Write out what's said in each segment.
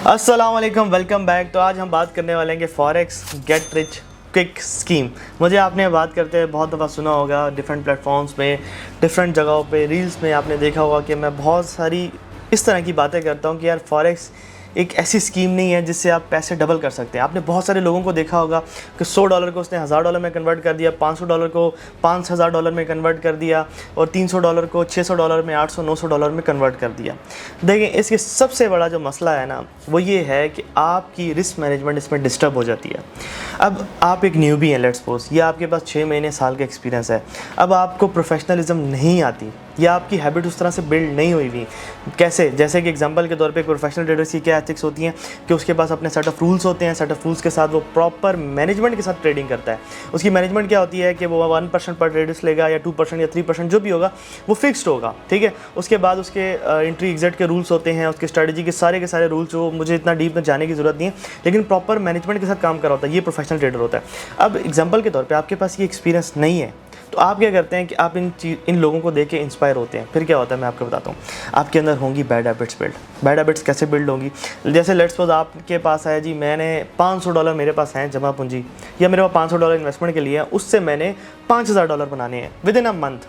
अस्सलाम वालेकुम, welcome back. तो आज हम बात करने वाले हैं कि forex get rich quick scheme. मुझे आपने बात करते हुए बहुत दफ़ा सुना होगा, डिफरेंट प्लेटफॉर्म्स में, डिफरेंट जगहों पे, रील्स में आपने देखा होगा कि मैं बहुत सारी इस तरह की बातें करता हूँ कि यार फॉरेक्स एक ऐसी स्कीम नहीं है जिससे आप पैसे डबल कर सकते हैं। आपने बहुत सारे लोगों को देखा होगा कि $100 को उसने $1000 में कन्वर्ट कर दिया, $500 को $5000 में कन्वर्ट कर दिया और $300 को $600 में, $800-900 में कन्वर्ट कर दिया। देखिए, इसके सबसे बड़ा जो मसला है ना, वो ये है कि आपकी रिस्क मैनेजमेंट इसमें डिस्टर्ब हो जाती है। अब आप एक न्यूबी हैं, लेट्स सपोज, या आपके पास 6 महीने साल का एक्सपीरियंस है। अब आपको प्रोफेशनलिज्म नहीं आती या आपकी हैबिट उस तरह से बिल्ड नहीं हुई हुई। कैसे? जैसे कि एग्जांपल के तौर पे प्रोफेशनल ट्रेडर्स की क्या एथिक्स होती हैं कि उसके पास अपने सेट ऑफ रूल्स होते हैं। सेट ऑफ रूल्स के साथ वो प्रॉपर मैनेजमेंट के साथ ट्रेडिंग करता है। उसकी मैनेजमेंट क्या होती है कि वो 1% पर ट्रेडर्स लेगा या 2% या 3% जो भी होगा वो फिक्स्ड होगा, ठीक है। उसके बाद उसके एंट्री एग्जिट के रूल्स होते हैं, उसके स्ट्रेटजी के सारे रूल्स, वो मुझे इतना डीप में जाने की ज़रूरत नहीं है, लेकिन प्रॉपर मैनेजमेंट के साथ काम कर रहा होता है। ये प्रोफेशनल ट्रेडर होता है। अब एग्जाम्पल के तौर पर आपके पास ये एक्सपीरियंस नहीं है, तो आप क्या करते हैं कि आप इन लोगों को देख के इंस्पायर होते हैं। फिर क्या होता है मैं आपको बताता हूँ। आपके अंदर होंगी bad habits build. Bad habits कैसे बिल्ड होंगी? जैसे लेट्स सपोज आपके पास है जी, मैंने $500 मेरे पास हैं जमा पूंजी, या मेरे पास $500 इन्वेस्टमेंट के लिए है, उससे मैंने $5000 बनाने हैं विद इन अ मंथ।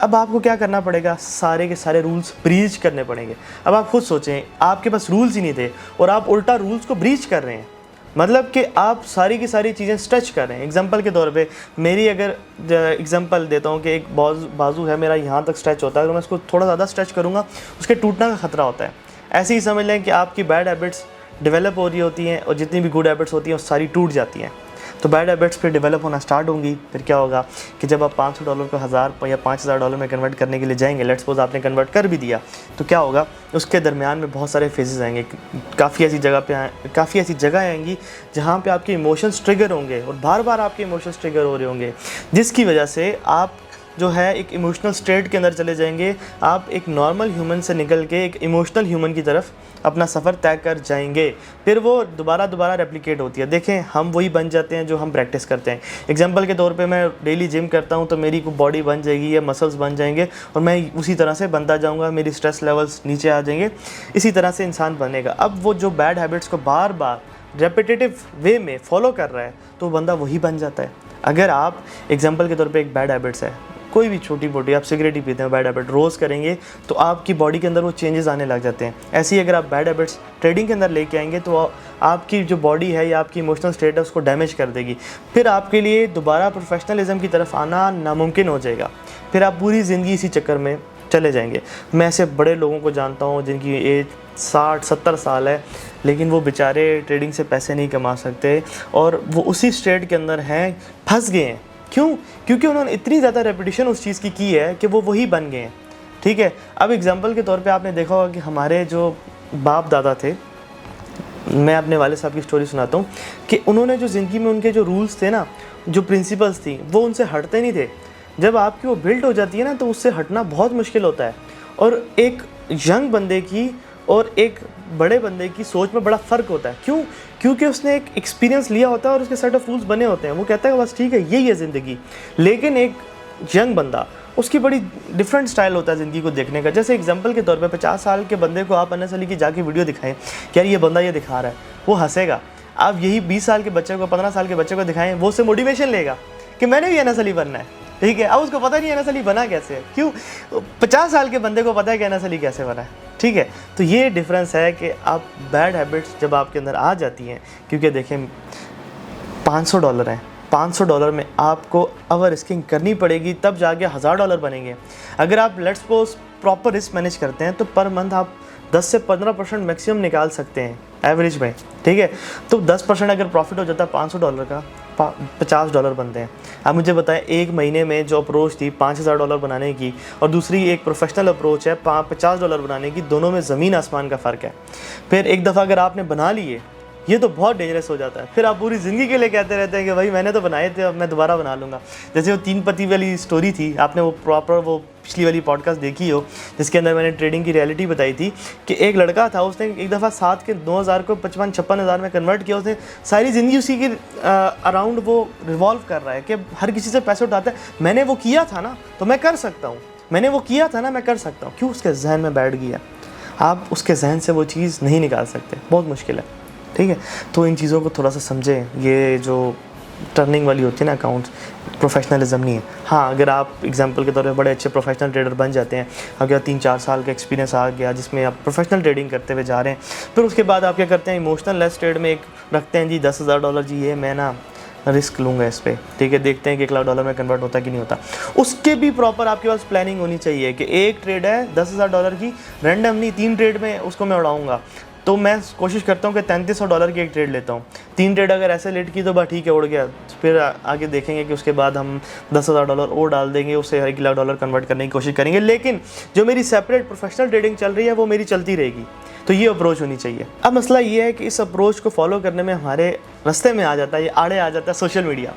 अब आपको क्या करना पड़ेगा? सारे के सारे रूल्स ब्रीच करने पड़ेंगे। अब आप खुद सोचें, आपके पास रूल्स ही नहीं थे और आप उल्टा रूल्स को ब्रीच कर रहे हैं। मतलब कि आप सारी की सारी चीज़ें स्ट्रेच कर रहे हैं। एग्जांपल के तौर पे मेरी अगर एग्जांपल देता हूँ कि एक बाजू है मेरा, यहाँ तक स्ट्रेच होता है, अगर मैं उसको थोड़ा ज़्यादा स्ट्रेच करूँगा उसके टूटने का खतरा होता है। ऐसे ही समझ लें कि आपकी बैड हैबिट्स डेवलप हो रही होती हैं और जितनी भी गुड हैबिट्स होती हैं वो सारी टूट जाती हैं। तो बैड हैबिट्स फिर डेवलप होना स्टार्ट होंगी। फिर क्या होगा कि जब आप $500 को 1000 या $5000 में कन्वर्ट करने के लिए जाएंगे, लेट्स सपोज आपने कन्वर्ट कर भी दिया, तो क्या होगा? उसके दरमियान में बहुत सारे फेजेस आएंगे। काफ़ी ऐसी जगह आएंगी जहाँ पे आपके इमोशंस ट्रिगर होंगे और बार बार आपके इमोशंस ट्रिगर हो रहे होंगे, जिसकी वजह से आप जो है एक इमोशनल स्टेट के अंदर चले जाएंगे। आप एक नॉर्मल ह्यूमन से निकल के एक इमोशनल ह्यूमन की तरफ अपना सफ़र तय कर जाएंगे। फिर वो दोबारा रेप्लिकेट होती है। देखें, हम वही बन जाते हैं जो हम प्रैक्टिस करते हैं। एग्जांपल के तौर पे मैं डेली जिम करता हूँ तो मेरी बॉडी बन जाएगी या मसल्स बन जाएंगे और मैं उसी तरह से बनता जाऊँगा, मेरी स्ट्रेस लेवल्स नीचे आ जाएंगे। इसी तरह से इंसान बनेगा। अब वो जो बैड हैबिट्स को बार बार रेपिटेटिव वे में फॉलो कर रहा है तो बंदा वही बन जाता है। अगर आप एग्जांपल के तौर पे एक बैड हैबिट्स है, कोई भी छोटी मोटी, आप सिगरेट ही पीते हैं, बैड हैबिट रोज़ करेंगे तो आपकी बॉडी के अंदर वो चेंजेस आने लग जाते हैं। ऐसे ही अगर आप बैड हैबिट्स ट्रेडिंग के अंदर लेके आएंगे तो आपकी जो बॉडी है या आपकी इमोशनल स्टेट है उसको डैमेज कर देगी। फिर आपके लिए दोबारा प्रोफेशनलिज्म की तरफ आना नामुमकिन हो जाएगा। फिर आप पूरी ज़िंदगी इसी चक्कर में चले जाएंगे। मैं ऐसे बड़े लोगों को जानता हूँ जिनकी एज 60-70 साल है, लेकिन वो बेचारे ट्रेडिंग से पैसे नहीं कमा सकते और वो उसी स्टेट के अंदर हैं, फंस गए हैं। क्यों? क्योंकि उन्होंने इतनी ज़्यादा रेपिटेशन उस चीज़ की है कि वो वही बन गए हैं, ठीक है। अब एग्जांपल के तौर पे आपने देखा होगा कि हमारे जो बाप दादा थे, मैं अपने वाले साहब की स्टोरी सुनाता हूँ कि उन्होंने जो ज़िंदगी में उनके जो रूल्स थे ना, जो प्रिंसिपल्स थी, वो उनसे हटते नहीं थे। जब आपकी वो बिल्ड हो जाती है ना तो उससे हटना बहुत मुश्किल होता है। और एक यंग बंदे की और एक बड़े बंदे की सोच में बड़ा फ़र्क होता है। क्यों? क्योंकि उसने एक एक्सपीरियंस लिया होता है और उसके सेट ऑफ रूल्स बने होते हैं। वो कहता है बस ठीक है, यही है ज़िंदगी। लेकिन एक यंग बंदा, उसकी बड़ी डिफरेंट स्टाइल होता है ज़िंदगी को देखने का। जैसे एग्जांपल के तौर पे 50 साल के बंदे को आप अनस अली की जाके वीडियो दिखाएं कि यार ये बंदा ये दिखा रहा है, वो हंसेगा। आप यही 20 साल के बच्चे को, 15 साल के बच्चे को दिखाएं, वो उससे मोटिवेशन लेगा कि मैंने भी अनस अली बनना है, ठीक है। अब उसको पता नहीं अनस अली बना कैसे है। क्यों? 50 साल के बंदे को पता है कि अनस अली कैसे बना है, ठीक है। तो ये डिफरेंस है कि आप बैड हैबिट्स जब आपके अंदर आ जाती हैं, क्योंकि देखें $500 हैं, $500 में आपको ओवर रिस्किंग करनी पड़ेगी, तब जाके $1000 बनेंगे। अगर आप let's suppose proper risk manage करते हैं तो पर मंथ आप 10 से 15% मैक्सिमम निकाल सकते हैं एवरेज में, ठीक है। तो 10% अगर प्रॉफिट हो जाता है $500 का, $50 बनते हैं। अब मुझे बताएं, एक महीने में जो अप्रोच थी $5000 बनाने की और दूसरी एक प्रोफेशनल अप्रोच है $50 बनाने की, दोनों में ज़मीन आसमान का फ़र्क है। फिर एक दफ़ा अगर आपने बना लिए, ये तो बहुत डेंजरस हो जाता है। फिर आप पूरी ज़िंदगी के लिए कहते रहते हैं कि भाई मैंने तो बनाए थे, अब मैं दोबारा बना लूँगा। जैसे वो 3 पति वाली स्टोरी थी, आपने वो प्रॉपर वो पिछली वाली पॉडकास्ट देखी हो जिसके अंदर मैंने ट्रेडिंग की रियलिटी बताई थी कि एक लड़का था, उसने एक दफ़ा 7 के 9000 को 55-56 में कन्वर्ट किया। उसने सारी ज़िंदगी उसी के अराउंड वो रिवॉल्व कर रहा है कि हर किसी से पैसे उठाता है। मैंने वो किया था ना तो मैं कर सकता हूँ, मैंने वो किया था ना मैं कर सकता हूँ। क्यों? उसके जहन में बैठ गया। आप उसके जहन से वो चीज़ नहीं निकाल सकते, बहुत मुश्किल है, ठीक है। तो इन चीज़ों को थोड़ा सा समझें। ये जो टर्निंग वाली होती है ना अकाउंट्स, प्रोफेशनलिज्म नहीं है। हाँ, अगर आप एग्जांपल के तौर पे बड़े अच्छे प्रोफेशनल ट्रेडर बन जाते हैं, अगर 3-4 साल का एक्सपीरियंस आ गया जिसमें आप प्रोफेशनल ट्रेडिंग करते हुए जा रहे हैं, फिर उसके बाद आप क्या करते हैं, इमोशनल लेस ट्रेड में एक रखते हैं जी $10,000 जी, ये मैं ना रिस्क लूँगा इस पर, ठीक है, देखते हैं कि $1,00,000 में कन्वर्ट होता है कि नहीं होता। उसके भी प्रॉपर आपके पास प्लानिंग होनी चाहिए कि एक ट्रेड है $10,000 की, रैंडमली 3 ट्रेड में उसको मैं उड़ाऊँगा। तो मैं कोशिश करता हूँ कि $3,300 की एक ट्रेड लेता हूँ। 3 ट्रेड अगर ऐसे लेट की तो बस ठीक है, उड़ गया। फिर आगे देखेंगे कि उसके बाद हम $10,000 और डाल देंगे, उससे $1,00,000 कन्वर्ट करने की कोशिश करेंगे। लेकिन जो मेरी सेपरेट प्रोफेशनल ट्रेडिंग चल रही है वो मेरी चलती रहेगी। तो ये अप्रोच होनी चाहिए। अब मसला ये है कि इस अप्रोच को फॉलो करने में हमारे रास्ते में आ जाता है, ये आड़े आ जाता है social media.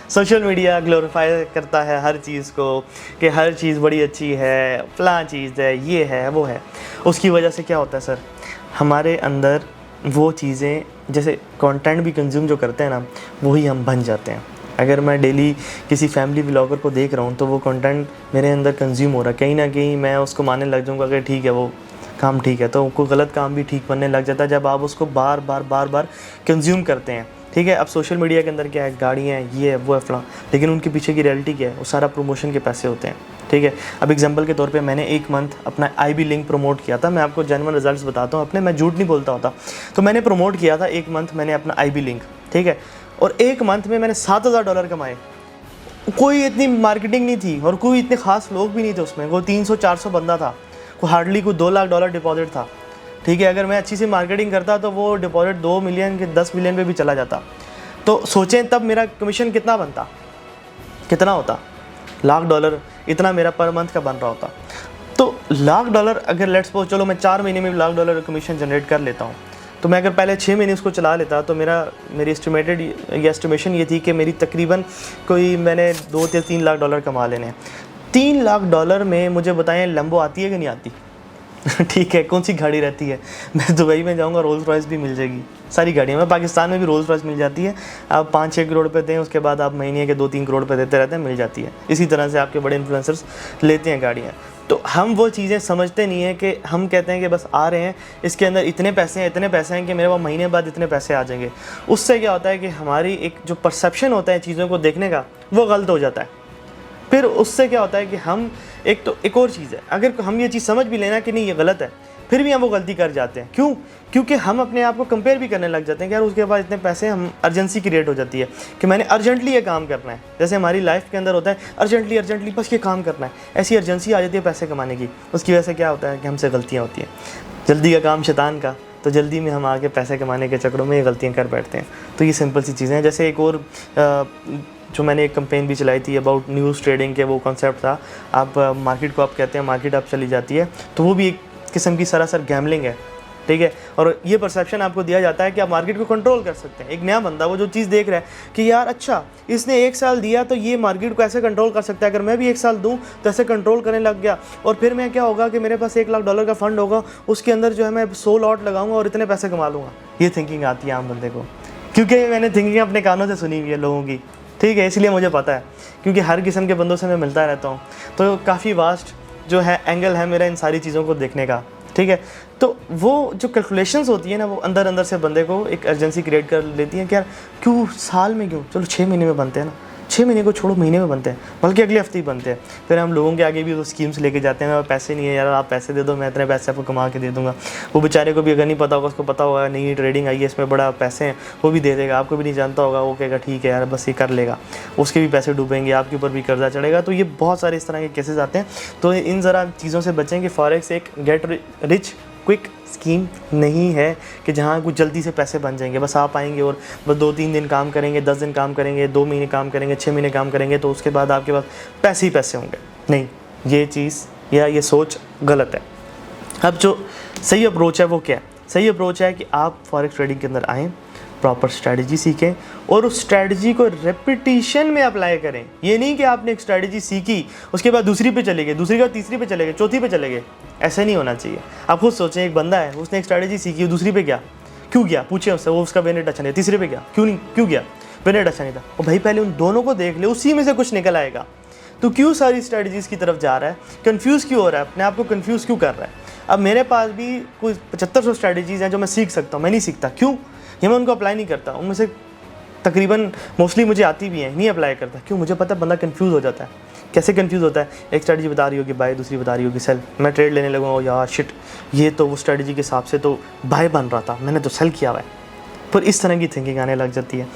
Social media glorify करता है हर चीज़ को कि हर चीज़ बड़ी अच्छी है, फलां चीज़ है, ये है, वो है। उसकी वजह से क्या होता है सर, हमारे अंदर वो चीज़ें, जैसे कंटेंट भी कंज्यूम जो करते हैं ना, वही हम बन जाते हैं। अगर मैं डेली किसी फैमिली व्लॉगर को देख रहा हूँ तो वो कंटेंट मेरे अंदर कंज्यूम हो रहा है, कहीं ना कहीं मैं उसको मानने लग जाऊँगा कि ठीक है वो काम ठीक है। तो कोई गलत काम भी ठीक बनने लग जाता है जब आप उसको बार बार कंज्यूम करते हैं, ठीक है। अब सोशल मीडिया के अंदर क्या है, गाड़ियाँ हैं, ये है, वो है, फलां, लेकिन उनके पीछे की रियलिटी क्या है, वो सारा प्रमोशन के पैसे होते हैं, ठीक है। अब एग्जांपल के तौर पे मैंने 1 मंथ अपना IB लिंक प्रमोट किया था। मैं आपको जेन्युइन रिजल्ट्स बताता हूँ अपने, मैं झूठ नहीं बोलता होता। तो मैंने प्रमोट किया था 1 मंथ मैंने अपना IB लिंक, ठीक है, और 1 मंथ में मैंने $7,000 कमाए। कोई इतनी मार्केटिंग नहीं थी और कोई इतने खास लोग भी नहीं थे उसमें, वो 300-400 बंदा था, को हार्डली कोई $2 लाख डिपॉजिट था, ठीक है। अगर मैं अच्छी सी मार्केटिंग करता तो वो डिपॉजिट 2 मिलियन के 10 मिलियन पे भी चला जाता। तो सोचें तब मेरा कमीशन कितना बनता, कितना होता, $1,00,000 इतना मेरा पर मंथ का बन रहा होता। तो $1,00,000 अगर लेट्स सपोज, चलो मैं 4 महीने में $1,00,000 कमीशन जनरेट कर लेता हूँ, तो मैं अगर पहले 6 महीने उसको चला लेता तो मेरी एस्टिमेशन ये थी कि मेरी तकरीबन कोई मैंने $2-3 लाख कमा लेने हैं। $3 लाख में मुझे बताएं लैम्बो आती है कि नहीं आती? ठीक है, कौन सी गाड़ी रहती है? मैं दुबई में जाऊंगा, रोल्स रॉयस भी मिल जाएगी, सारी गाड़ियाँ। मैं पाकिस्तान में भी रोल्स रॉयस मिल जाती है। आप 5-6 करोड़ रुपए दें, उसके बाद आप महीने के 2-3 करोड़ रुपए देते रहते हैं, मिल जाती है। इसी तरह से आपके बड़े इन्फ्लुएंसर्स लेते हैं गाड़ियाँ। तो हम वो चीज़ें समझते नहीं हैं कि हम कहते हैं कि बस आ रहे हैं, इसके अंदर इतने पैसे हैं कि मेरे पास महीने बाद इतने पैसे आ जाएंगे। उससे क्या होता है कि हमारी एक जो परसेप्शन होता है चीज़ों को देखने का, वो गलत हो जाता है। फिर उससे क्या होता है कि हम एक और चीज़ है, अगर हम ये चीज़ समझ भी लेना कि नहीं ये गलत है, फिर भी हम वो गलती कर जाते हैं। क्यों? क्योंकि हम अपने आप को कंपेयर भी करने लग जाते हैं कि यार उसके बाद इतने पैसे, हम अर्जेंसी क्रिएट हो जाती है कि मैंने अर्जेंटली ये काम करना है। जैसे हमारी लाइफ के अंदर होता है अर्जेंटली बस ये काम करना है, ऐसी अर्जेंसी आ जाती है पैसे कमाने की। उसकी वजह से क्या होता है कि हमसे गलतियाँ होती हैं। जल्दी का काम शैतान का, तो जल्दी में हम आगे पैसे कमाने के चक्करों में ये गलतियाँ कर बैठते हैं। तो ये सिंपल सी चीज़ें हैं। जैसे एक और जो मैंने एक कैंपेन भी चलाई थी अबाउट न्यूज़ ट्रेडिंग के, वो कॉन्सेप्ट था, आप मार्केट को आप कहते हैं मार्केट आप चली जाती है, तो वो भी एक किस्म की सरासर गैम्बलिंग है, ठीक है। और ये परसेप्शन आपको दिया जाता है कि आप मार्केट को कंट्रोल कर सकते हैं। एक नया बंदा वो जो चीज़ देख रहा है कि यार अच्छा इसने 1 साल दिया तो ये मार्केट को ऐसे कंट्रोल कर सकता है, अगर मैं भी 1 साल दूँ तो ऐसे कंट्रोल करने लग गया, और फिर मैं क्या होगा कि मेरे पास $1,00,000 का फंड होगा, उसके अंदर जो है मैं 100 लॉट लगाऊंगा और इतने पैसे कमा लूँगा। ये थिंकिंग आती है आम बंदे को, क्योंकि मैंने थिंकिंग अपने कानों से सुनी हुई है लोगों की, ठीक है, इसलिए मुझे पता है, क्योंकि हर किस्म के बंदों से मैं मिलता रहता हूँ। तो काफ़ी वास्ट जो है एंगल है मेरा इन सारी चीज़ों को देखने का, ठीक है। तो वो जो कैलकुलेशंस होती है ना, वो अंदर से बंदे को एक अर्जेंसी क्रिएट कर लेती है कि यार क्यों साल में, क्यों, चलो 6 महीने में बनते हैं ना, 6 महीने को छोड़ो, महीने में बनते हैं, बल्कि अगले हफ्ते ही बनते हैं। फिर हम लोगों के आगे भी वो स्कीम्स लेके जाते हैं, मेरे पैसे नहीं है यार, आप पैसे दे दो, मैं इतने पैसे आपको कमा के दे दूँगा। वो बेचारे को भी अगर नहीं पता होगा, उसको पता होगा नहीं ट्रेडिंग आई है, इसमें बड़ा पैसे हैं, वो भी दे देगा। आपको भी नहीं जानता होगा, वो कहेगा ठीक है यार बस ये कर लेगा, उसके भी पैसे डूबेंगे, आपके ऊपर भी कर्जा चढ़ेगा। तो ये बहुत सारे इस तरह के केसेस आते हैं। तो इन ज़रा चीज़ों से बचें कि फॉरेक्स एक गेट रिच क्विक स्कीम नहीं है कि जहाँ कुछ जल्दी से पैसे बन जाएंगे। बस आप आएंगे और बस 2-3 दिन काम करेंगे, 10 दिन काम करेंगे, 2 महीने काम करेंगे, 6 महीने काम करेंगे, तो उसके बाद आपके पास पैसे ही पैसे होंगे। नहीं, ये चीज़ या ये सोच गलत है। अब जो सही अप्रोच है वो क्या है? सही अप्रोच है कि आप फॉरेक्स ट्रेडिंग के अंदर आएँ, प्रॉपर स्ट्रैटेजी सीखें और उस स्ट्रैटेजी को रेपिटेशन में अप्लाई करें। ये नहीं कि आपने एक स्ट्रैटेजी सीखी, उसके बाद दूसरी पे चले गए, दूसरी के बाद तीसरी पे चले गए, चौथी पे चले गए। ऐसा नहीं होना चाहिए। आप खुद सोचें, एक बंदा है, उसने एक स्ट्रैटेजी सीखी, दूसरी पे गया, क्यों गया? पूछे उससे, वो उसका बेनेट अच्छा नहीं, तीसरे पे गया, क्यों गया? बेनेट अच्छा नहीं था। और भाई पहले उन दोनों को देख ले, उसी में से कुछ निकल आएगा। तो क्यों सारी स्ट्रेटजीज़ की तरफ जा रहा है, कंफ्यूज क्यों हो रहा है, अपने आप को कंफ्यूज क्यों कर रहा है। अब मेरे पास भी कोई 7500 स्ट्रेटजीज़ हैं जो मैं सीख सकता हूँ, मैं नहीं सीखता, क्यों, ये मैं उनको अप्लाई नहीं करता। उनमें से तकरीबन मोस्टली मुझे आती भी है, नहीं अप्लाई करता, क्यों, मुझे पता है बंदा कंफ्यूज हो जाता है। कैसे कंफ्यूज होता है, एक स्ट्रेटजी बता रही होगी बाय, दूसरी बता रही होगी सेल, मैं ट्रेड लेने लगूँगा, यार शिट, ये तो वो स्ट्रेटजी के हिसाब से तो बाय बन रहा था, मैंने तो सेल किया हुआ है। पर इस तरह की थिंकिंग आने लग जाती है।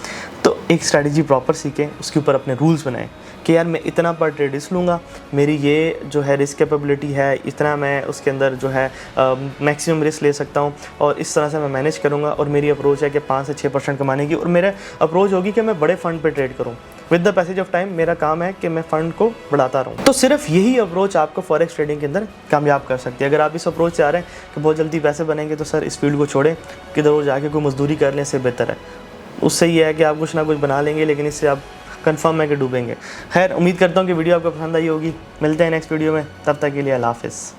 तो एक स्ट्रेटजी प्रॉपर सीखें, उसके ऊपर अपने रूल्स बनाएं कि यार मैं इतना पर ट्रेड रिस्क लूँगा, मेरी ये जो है रिस्क कैपेबिलिटी है, इतना मैं उसके अंदर जो है मैक्सिमम रिस्क ले सकता हूँ, और इस तरह से मैं मैनेज करूँगा। और मेरी अप्रोच है कि 5 से 6% कमाने की, और मेरा अप्रोच होगी कि मैं बड़े फंड पे ट्रेड करूँ। With the passage of time मेरा काम है कि मैं फ़ंड को बढ़ाता रहूँ। तो सिर्फ यही अप्रोच आपको फॉरेक्स ट्रेडिंग के अंदर कामयाब कर सकती है। अगर आप इस अप्रोच से आ रहे हैं कि बहुत जल्दी पैसे बनेंगे, तो सर इस फील्ड को छोड़ें, किधर वो जाके कोई मजदूरी कर लें, इससे बेहतर है। उससे ये है कि आप कुछ ना कुछ बना लेंगे, लेकिन इससे आप कंफर्म है कि डूबेंगे। खैर, उम्मीद करता हूँ कि वीडियो आपको पसंद आई होगी। मिलते हैं नेक्स्ट वीडियो में, तब तक के लिए अल्लाह हाफ़िज़।